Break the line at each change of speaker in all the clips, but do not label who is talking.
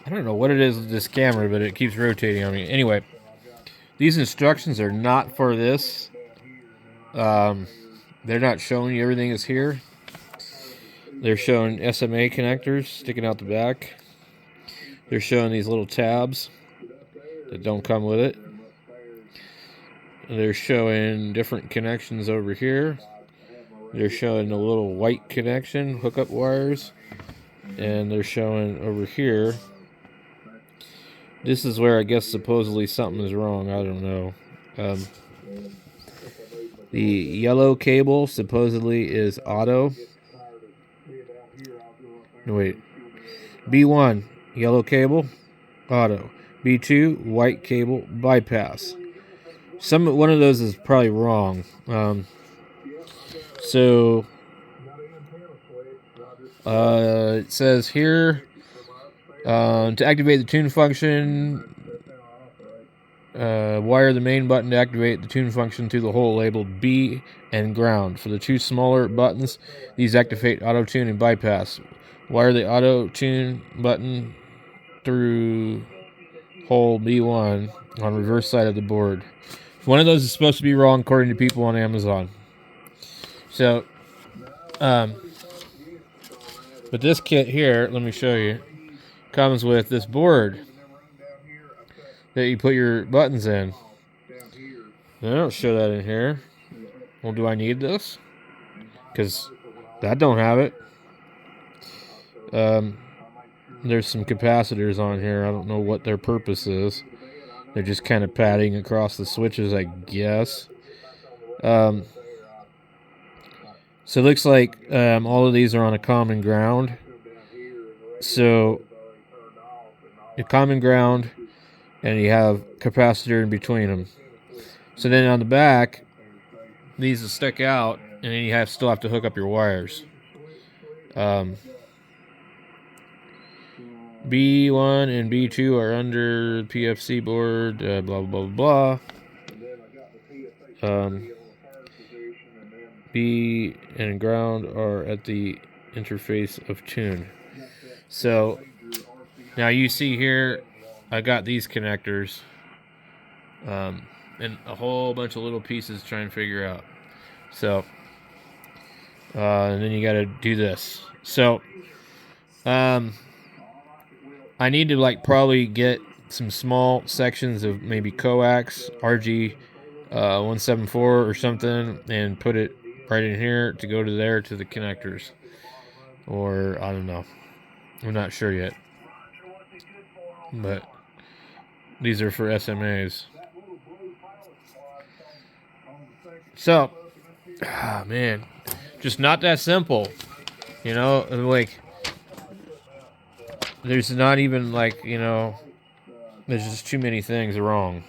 I don't know what it is with this camera, but it keeps rotating on me. Anyway, these instructions are not for this. They're not showing you everything is here. They're showing SMA connectors sticking out the back. They're showing these little tabs that don't come with it. They're showing different connections over here. They're showing a little white connection, hookup wires. And they're showing over here. This is where I guess supposedly something is wrong. I don't know. The yellow cable supposedly is auto. No, wait. B1, yellow cable, auto. B2, white cable, bypass. One of those is probably wrong. It says here, to activate the tune function, wire the main button to activate the tune function through the hole labeled B and ground. For the two smaller buttons, these activate auto tune and bypass. Wire the auto tune button through hole B1 on reverse side of the board. One of those is supposed to be wrong according to people on Amazon. So, but this kit here, let me show you, comes with this board that you put your buttons in. They don't show that in here. Well, do I need this? Because that don't have it. There's some capacitors on here. I don't know what their purpose is. They're just kind of padding across the switches, I guess. So it looks like all of these are on a common ground. So a common ground, and you have capacitor in between them. So then on the back, these will stick out, and then you still have to hook up your wires. B1 and B2 are under PFC board, blah, blah, blah, blah. B and ground are at the interface of tune. So, now you see here, I got these connectors, and a whole bunch of little pieces to try and figure out. So, and then you got to do this. So, I need to probably get some small sections of maybe coax, RG 174 or something, and put it right in here to go to there to the connectors. Or, I don't know. I'm not sure yet. But these are for SMAs. So, man, just not that simple. You know, there's not even there's just too many things wrong.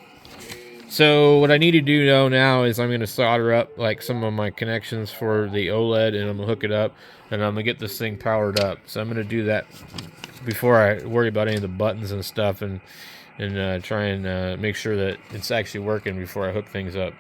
So what I need to do now is I'm going to solder up some of my connections for the OLED, and I'm going to hook it up, and I'm going to get this thing powered up. So I'm going to do that before I worry about any of the buttons and stuff, and try and make sure that it's actually working before I hook things up.